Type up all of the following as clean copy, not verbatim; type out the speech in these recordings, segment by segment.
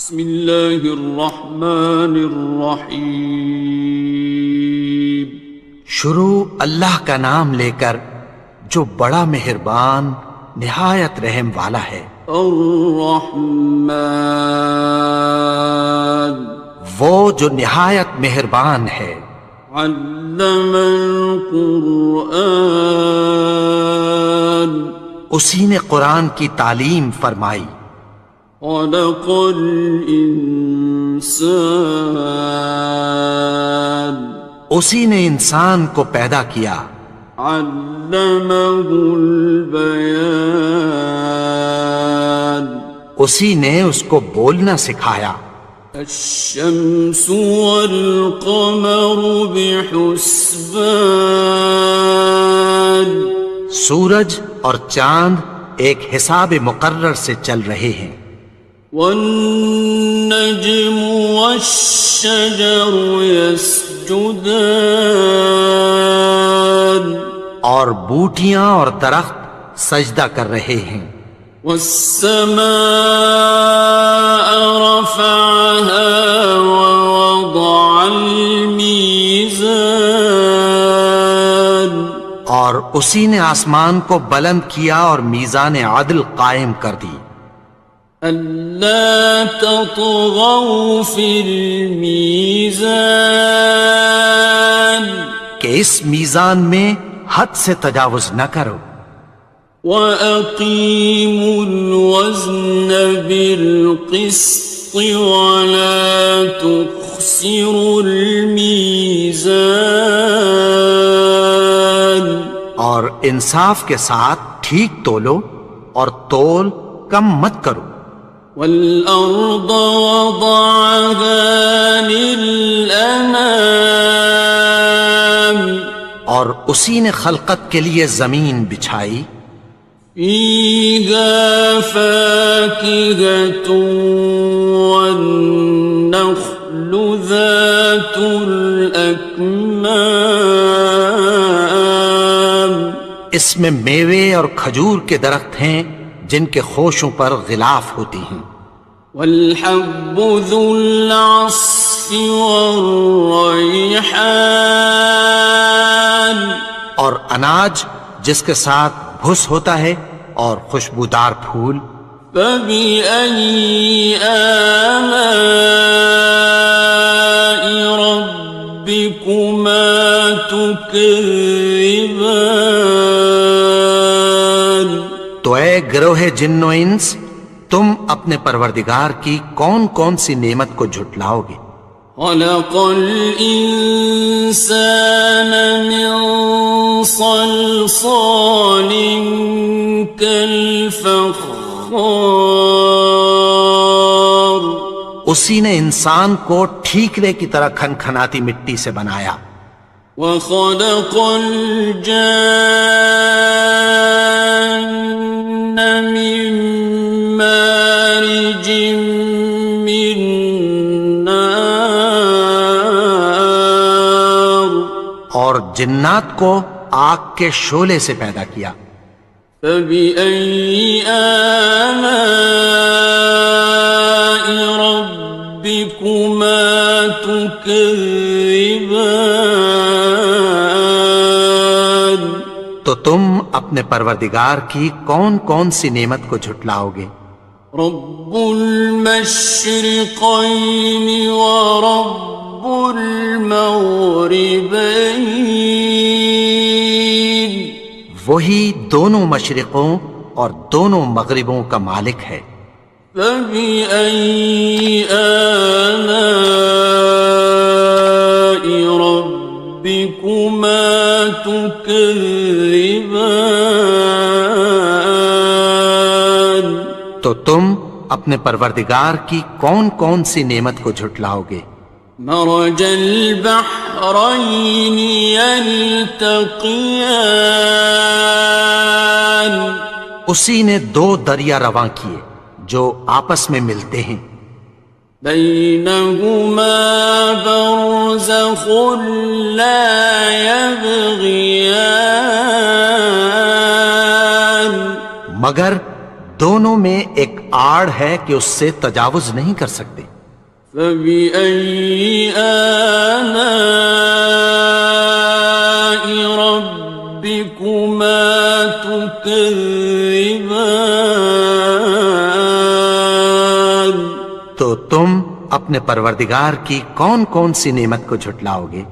بسم اللہ الرحمن الرحیم۔ شروع اللہ کا نام لے کر جو بڑا مہربان نہایت رحم والا ہے۔ الرحمن، وہ جو نہایت مہربان ہے۔ علم القرآن، اسی نے قرآن کی تعلیم فرمائی۔ خلق الانسان، اسی نے انسان کو پیدا کیا۔ علمہ البیان، اسی نے اس کو بولنا سکھایا۔ الشمس والقمر بحسبان، سورج اور چاند ایک حساب مقرر سے چل رہے ہیں۔ والنجم والشجر يسجدان، اور بوٹیاں اور درخت سجدہ کر رہے ہیں۔ والسماء رفعها ووضع الميزان، اور اسی نے آسمان کو بلند کیا اور میزان عدل قائم کر دی۔ ألا تطغوا في الميزان، کہ اس میزان میں حد سے تجاوز نہ کرو۔ وَأَقِيمُوا الْوَزْنَ بِالْقِسْطِ وَلَا تُخْسِرُوا الْمِيزَانَ، اور انصاف کے ساتھ ٹھیک تولو اور تول کم مت کرو۔ وَالْأَرْضَ وَضَعَهَا لِلْأَنَامِ، اور اسی نے خلقت کے لیے زمین بچھائی۔ فِيهَا فَاكِهَةٌ وَالنَّخْلُ ذَاتُ الْأَكْمَامِ، اس میں میوے اور کھجور کے درخت ہیں جن کے خوشوں پر غلاف ہوتی ہیں۔ وَالْحَبُّ ذُو الْعَصْفِ وَالرَّيْحَانِ، اور اناج جس کے ساتھ بھس ہوتا ہے اور خوشبودار پھول۔ فَبِأَيِّ آلَاءِ رَبِّكُمَا تُكَذِّبَانِ، تو اے گروہ جن و انس، تم اپنے پروردگار کی کون کون سی نعمت کو جھٹلاؤ گے؟ خَلَقَ الْإِنسَانَ مِنْ صَلْصَالٍ كَالْفَخَّارِ، اسی نے انسان کو ٹھیکرے کی طرح کھنکھناتی مٹی سے بنایا۔ وَخَلَقَ الْجَانَّ مِن مَّارِجٍ مِّن نَّارٍ، اور جنات کو آگ کے شعلے سے پیدا کیا۔ فَبِأَيِّ آلَاءِ رَبِّكُمَا تُكَذِّبَانِ، تو تم اپنے پروردگار کی کون کون سی نعمت کو جھٹلاؤ گے؟ رب المشرقین ورب المغربین، وہی دونوں مشرقوں اور دونوں مغربوں کا مالک ہے۔ فَبِأَيِّ آلَاءِ رَبِّكُمَا تُكَذِّبَانِ، تو تم اپنے پروردگار کی کون کون سی نعمت کو جھٹلاؤ گے؟ مرج البحرین یلتقیان، اسی نے دو دریا رواں کیے جو آپس میں ملتے ہیں۔ بینہما برزخ لا یبغیان، مگر دونوں میں ایک آڑ ہے کہ اس سے تجاوز نہیں کر سکتے۔ فبأي آلاء ربكما تكذبان؟ تو تم اپنے پروردگار کی کون کون سی نعمت کو جھٹلاؤ گے؟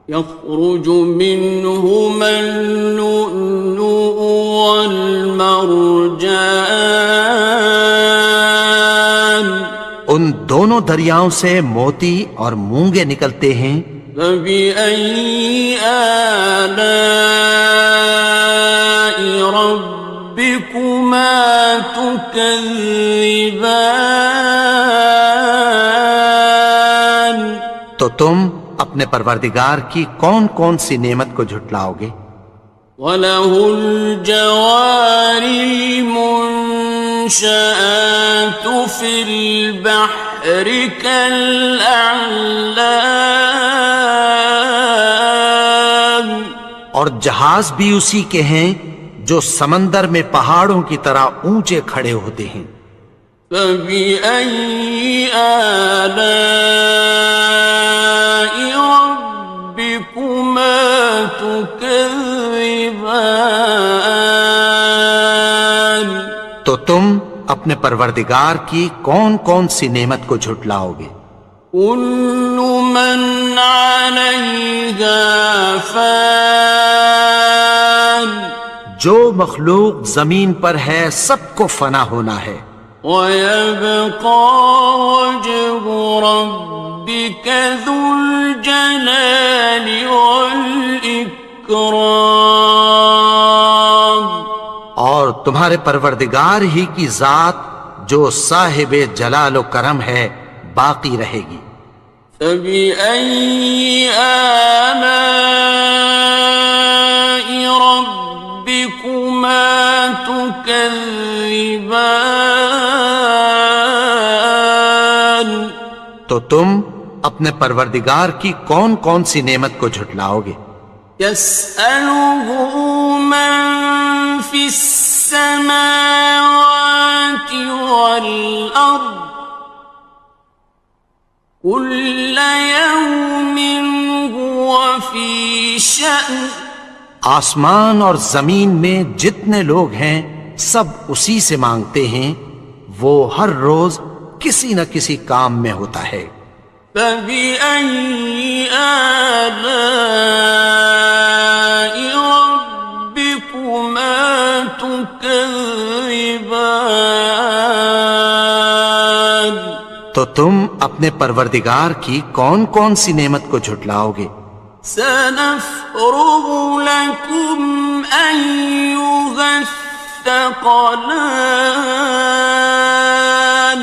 يخرج منهما اللؤلؤ والمرجان، ان دونوں دریاؤں سے موتی اور مونگے نکلتے ہیں۔ فبأي آلاء ربكما تكذبان؟ تو تم اپنے پروردگار کی کون کون سی نعمت کو جھٹلاؤ گے؟ وَلَهُ الْجَوَارِ الْمُنشَآتُ فِي الْبَحْرِ كَالْأَعْلَامِ، اور جہاز بھی اسی کے ہیں جو سمندر میں پہاڑوں کی طرح اونچے کھڑے ہوتے ہیں۔ فَبِأَيِّ آلَاءِ رَبِّكُمَا تُكَذِّبَانِ؟ تو تم اپنے پروردگار کی کون کون سی نعمت کو جھٹلاؤ گے؟ كُلُّ مَنْ عَلَيْهَا فَانٍ، جو مخلوق زمین پر ہے سب کو فنا ہونا ہے۔ وَيَبْقَى وَجْهُ رَبِّكَ ذُو الْجَلَالِ وَالْإِكْرَامِ، اور تمہارے پروردگار ہی کی ذات جو صاحب جلال و کرم ہے باقی رہے گی۔ فَبِأَيِّ آلَاءِ رَبِّكُمَا تُكَذِّبَانِ؟ تو تم اپنے پروردگار کی کون کون سی نعمت کو جھٹلاؤ گے؟ يَسْأَلُهُ مَن فِي السَّمَاوَاتِ وَالْأَرْضِ كُلَّ يَوْمٍ هُوَ فِي شَأْنٍ، آسمان اور زمین میں جتنے لوگ ہیں سب اسی سے مانگتے ہیں، وہ ہر روز کسی نہ کسی کام میں ہوتا ہے۔ فَبِأَيِّ آلَاءِ رَبِّكُمَا تُكَذِّبَانِ؟ تو تم اپنے پروردگار کی کون کون سی نعمت کو جھٹلاؤ گے؟ سَنَفْرُغُ لَكُمْ أَيُّهَ الثَّقَلَانِ،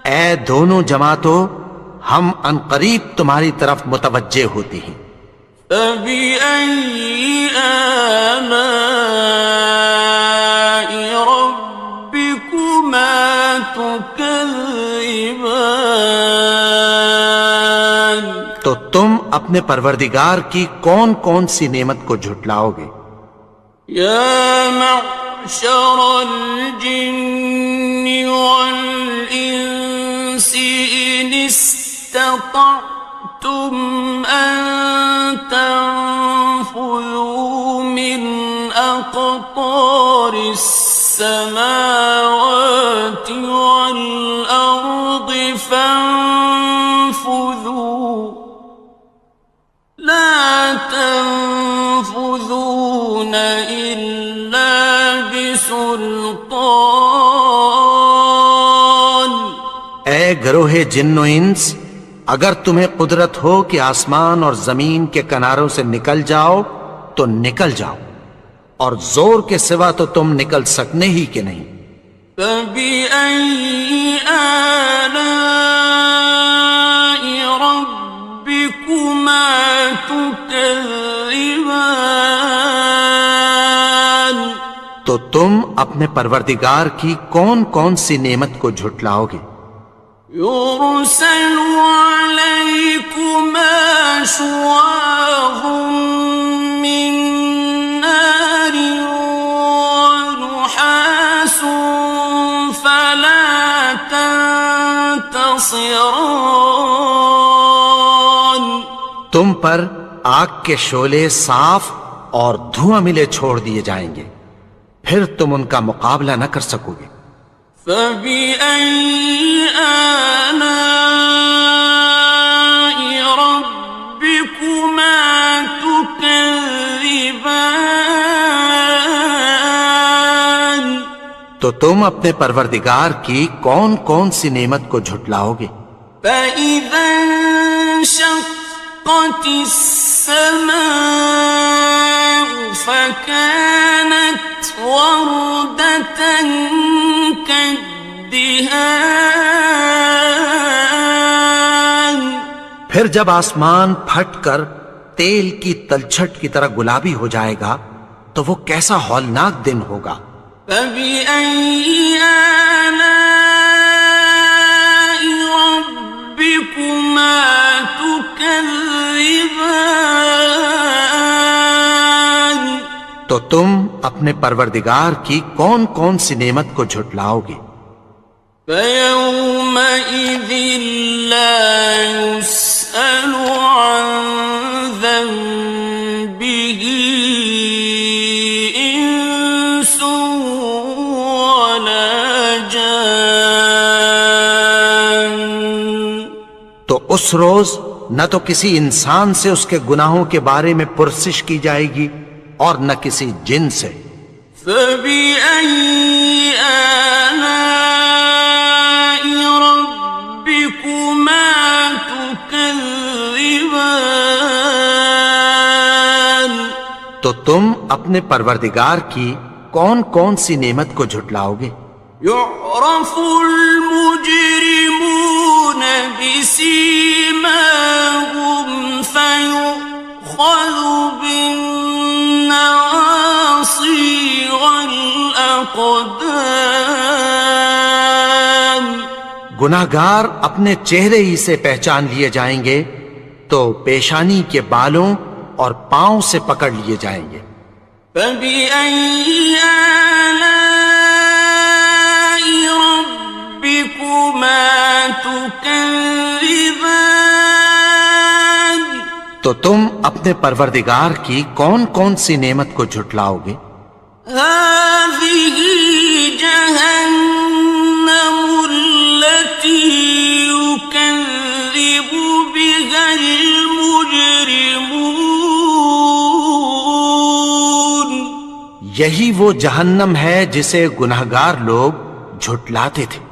اے دونوں جماعتوں، ہم عنقریب تمہاری طرف متوجہ ہوتے ہیں۔ فَبِأَيِّ آلَاءِ رَبِّكُمَا تُكَذِّبَانِ؟ تو تم اپنے پروردگار کی کون کون سی نعمت کو جھٹلاؤ گے؟ يَا مَعْشَرَ الْجِنِّ وَالْإِنسِ إِنِ اسْتَطَعْتُمْ أَن تَنفُذُوا مِنْ أَقْطَارِ السَّمَاوَاتِ وَالْأَرْضِ فَانفُذُوا لَا تَنفُذُونَ إِلَّا بِسُلْطَانٍ۔ اے گروہ جن و انس، اگر تمہیں قدرت ہو کہ آسمان اور زمین کے کناروں سے نکل جاؤ تو نکل جاؤ، اور زور کے سوا تو تم نکل سکنے ہی کہ نہیں۔ فَبِأَيِّ آلَاءِ رَبِّكُمَا تُكَذِّبَانِ؟ تو تم اپنے پروردگار کی کون کون سی نعمت کو جھٹلاؤ گے؟ يُرْسَلُ عَلَيْكُمَا شُوَاظٌ مِّن نَّارٍ وَنُحَاسٌ خصران. تم پر آگ کے شعلے صاف اور دھواں ملے چھوڑ دیے جائیں گے، پھر تم ان کا مقابلہ نہ کر سکو گے۔ فبأي آلاء ربكما تكذبان. تو تم اپنے پروردگار کی کون کون سی نعمت کو جھٹلاؤ گے؟ فإذا انشقت السماء فكانت وردة كالدهان. پھر جب آسمان پھٹ کر تیل کی تلچھٹ کی طرح گلابی ہو جائے گا تو وہ کیسا ہولناک دن ہوگا۔ فبأي آلاء ربكما تكذبان. تو تم اپنے پروردگار کی کون کون سی نعمت کو جھٹلاؤ گے؟ فيومئذ لا يسأل عن ذنبه إنس ولا جان. تو اس روز نہ تو کسی انسان سے اس کے گناہوں کے بارے میں پرسش کی جائے گی اور نہ کسی جن سے۔ فبأي آلاء ربكما تكذبان. تو تم اپنے پروردگار کی کون کون سی نعمت کو جھٹلاؤ گے؟ يعرف المجرمون بسيماهم فيؤخذ بالنواصي والأقدام. گناہگار اپنے چہرے ہی سے پہچان لیے جائیں گے تو پیشانی کے بالوں اور پاؤں سے پکڑ لیے جائیں گے۔ فبأي آلاء ربكما تكذبان. تو تم اپنے پروردگار کی کون کون سی نعمت کو جھٹلاؤ گے؟ هذه جهنم التي يكذب بها المجرمون. یہی وہ جہنم ہے جسے گناہگار لوگ جھٹلاتے تھے۔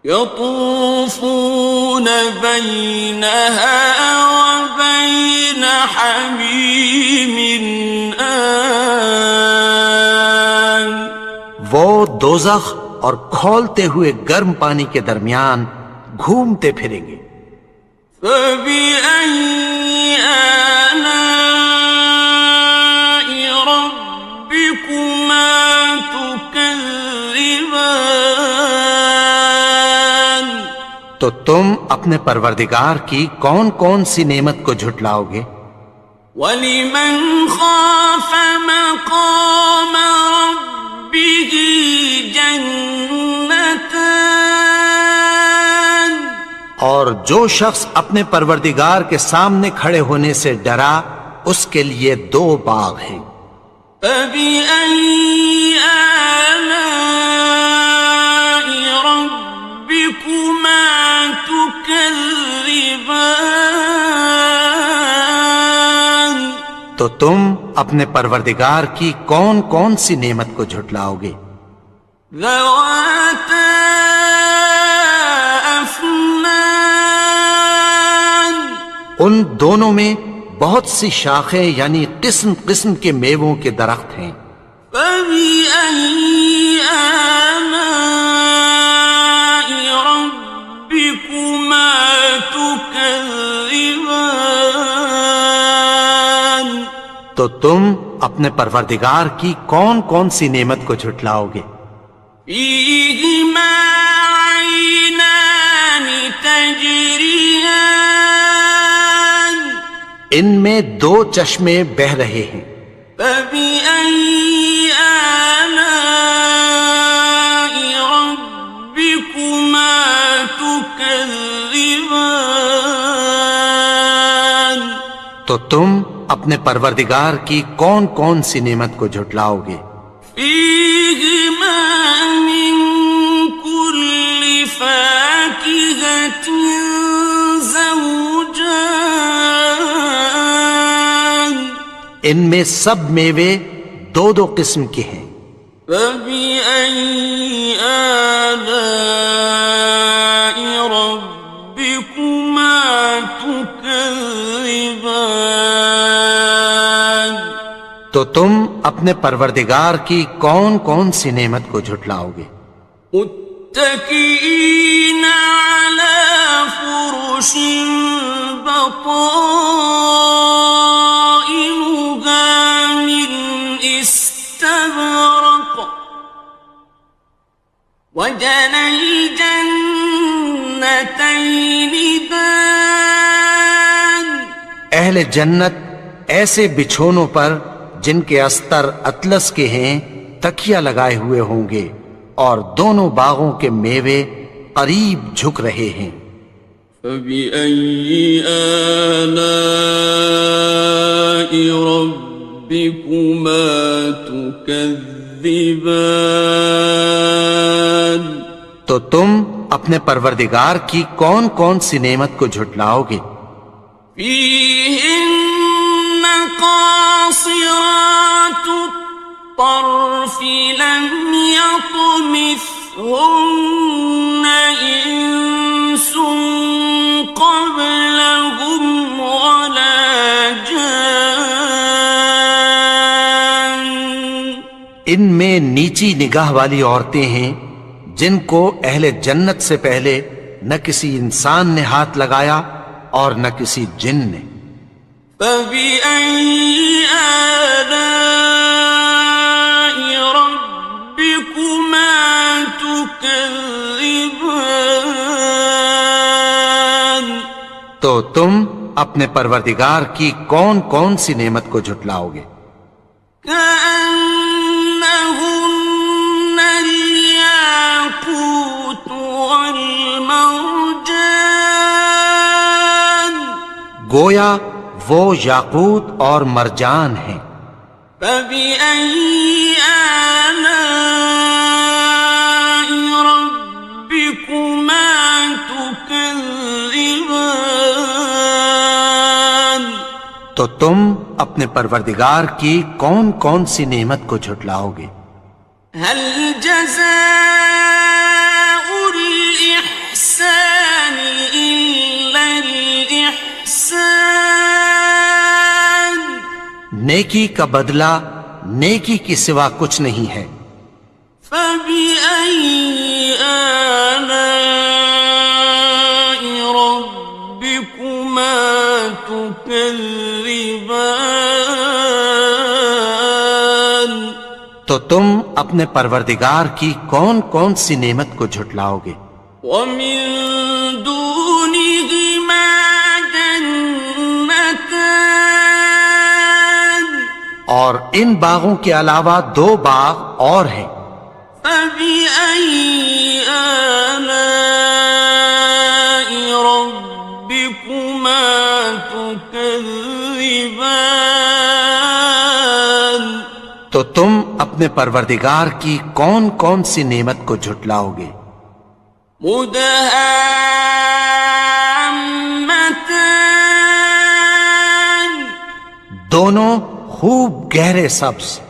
يطوفون بينها وبين حميم آن. وہ دوزخ اور کھولتے ہوئے گرم پانی کے درمیان گھومتے پھریں گے۔ فبأي آلاء ربكما تكذبان. تو تم اپنے پروردگار کی کون کون سی نعمت کو جھٹلاؤ گے؟ وَلِمَنْ خَافَ مَقَامَ رَبِّهِ جَنَّتَانِ. اور جو شخص اپنے پروردگار کے سامنے کھڑے ہونے سے ڈرا اس کے لیے دو باغ ہیں۔ فَبِأَيِّ آلَاءِ رَبِّكُمَا تُكَذِّبَانِ. تو تم اپنے پروردگار کی کون کون سی نعمت کو جھٹلاؤ گے؟ ذَوَاتَا أَفْنَانٍ. ان دونوں میں بہت سی شاخیں یعنی قسم قسم کے میووں کے درخت ہیں۔ فَبِأَيِّ آلَاءِ رَبِّكُمَا تُكَذِّبَانِ. تو تم اپنے پروردگار کی کون کون سی نعمت کو جھٹلاؤ گے؟ فِيهِمَا عَيْنَانِ تَجْرِيَانِ. ان میں دو چشمے بہہ رہے ہیں۔ فَبِأَيِّ آلَاءِ رَبِّكُمَا تُكَذِّبَانِ. تكذبان تو تم اپنے پروردگار کی کون کون سی نعمت کو جھٹلاؤ گے؟ فيهما من كل فاكهة زوجان ان میں سب میوے دو دو قسم کے ہیں۔ فبأي آلاء ربكما تكذبان تو تم اپنے پروردگار کی کون کون سی نعمت کو جھٹلاؤ گے؟ متكئين على فرش بطائنها من استبرق وجنى الجنتين دان اہل جنت ایسے بچھونوں پر جن کے استر اطلس کے ہیں تکیہ لگائے ہوئے ہوں گے اور دونوں باغوں کے میوے قریب جھک رہے ہیں۔ فبأي آلاء ربكما تكذبان تو تم اپنے پروردگار کی کون کون سی نعمت کو جھٹلاؤ گے؟ فيهن قاصرات الطرف لم يطمثهن إنس قبلهم ولا جان ان میں نیچی نگاہ والی عورتیں ہیں جن کو اہل جنت سے پہلے نہ کسی انسان نے ہاتھ لگایا اور نہ کسی جن نے۔ فبأي آلاء ربكما تكذبان تو تم اپنے پروردگار کی کون کون سی نعمت کو جھٹلاؤ گے؟ كأنهن الياقوت والمرجان گویا وہ یاقوت اور مرجان ہیں۔ فبأي آلاء ربكما تكذبان تو تم اپنے پروردگار کی کون کون سی نعمت کو جھٹلاؤ گے؟ هل جزاء الإحسان إلا الإحسان نیکی کا بدلہ نیکی کی سوا کچھ نہیں ہے۔ فبأي آلاء ربكما تكذبان تو تم اپنے پروردگار کی کون کون سی نعمت کو جھٹلاؤ گے؟ ومن دونهما جنتان اور ان باغوں کے علاوہ دو باغ اور ہیں۔ فبأي آلاء ربكما تكذبان تو تم اپنے پروردگار کی کون کون سی نعمت کو جھٹلاؤ گے؟ مدهامتان دونوں خوب گہرے سبز۔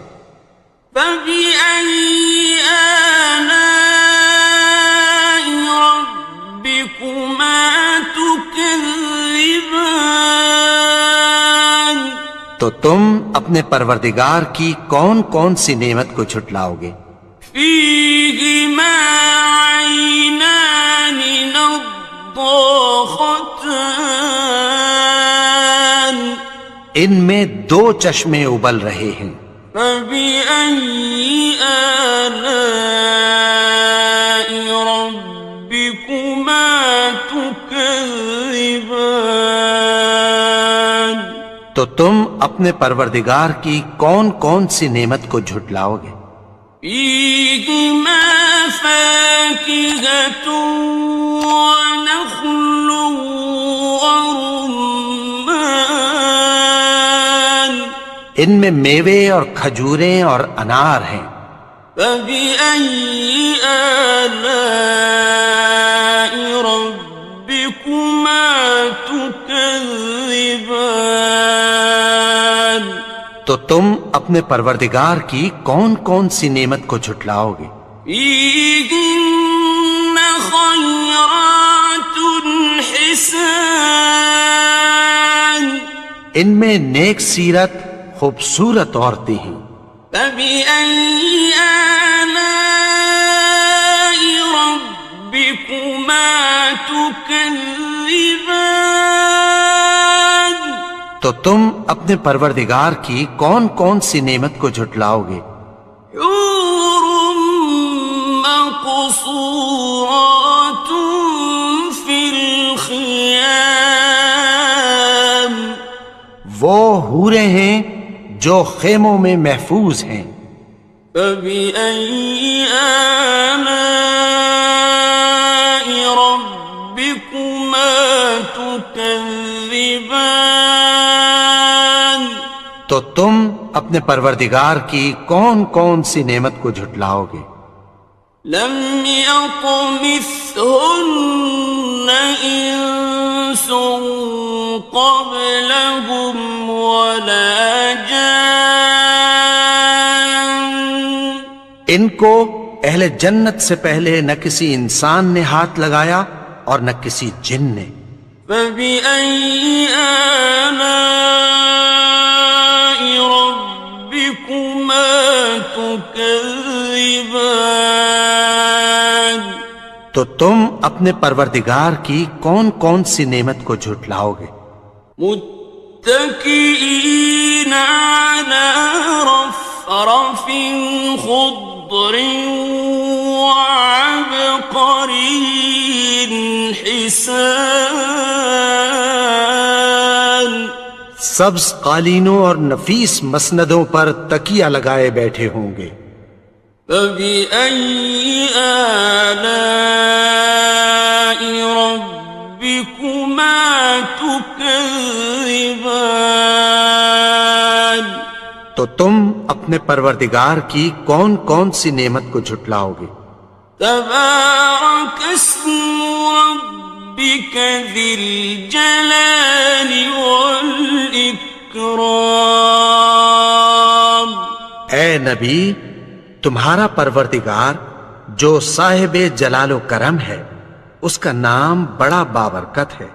فبأي آلاء ربكما تكذبان تو تم اپنے پروردگار کی کون کون سی نعمت کو جھٹلاؤ گے؟ فيهما عينان نضاختان ان میں دو چشمے ابل رہے ہیں۔ فبأي آلاء ربكما تكذبان تو تم اپنے پروردگار کی کون کون سی نعمت کو جھٹلاؤ گے؟ فيهما فاكهة ونخل ورمان ان میں میوے اور کھجوریں اور انار ہیں. فبأي آلاء ربكما تكذبان تو تم اپنے پروردگار کی کون کون سی نعمت کو جھٹلاؤ گے؟ فيهن خيرات حسان ان میں نیک سیرت خوبصورت عورتیں ہیں. فبأي آلاء ربكما تكذبان تو تم اپنے پروردگار کی کون کون سی نعمت کو جھٹلاؤ گے؟ حور مقصورات في الخيام وہ حوریں ہیں جو خیموں میں محفوظ ہیں. فبأي آلاء ربكما تكذبان تو تم اپنے پروردگار کی کون کون سی نعمت کو جھٹلاؤ گے؟ لم يطمثهن إنس قبلهم ولا جان ان کو اہل جنت سے پہلے نہ کسی انسان نے ہاتھ لگایا اور نہ کسی جن نے. فبأي آلاء ربكما تكذبان تو تم اپنے پروردگار کی کون کون سی نعمت کو جھٹلاؤ گے؟ متكئين على رفرف خضر وعبقري حسان سبز قالینوں اور نفیس مسندوں پر تکیہ لگائے بیٹھے ہوں گے. فبأي آلاء ربكما تكذبان تو تم اپنے پروردگار کی کون کون سی نعمت کو جھٹلاؤ گے؟ تبارك اسم ربك ذي الجلال والإكرام اے نبی، تمہارا پروردگار جو صاحب جلال و کرم ہے، اس کا نام بڑا بابرکت ہے.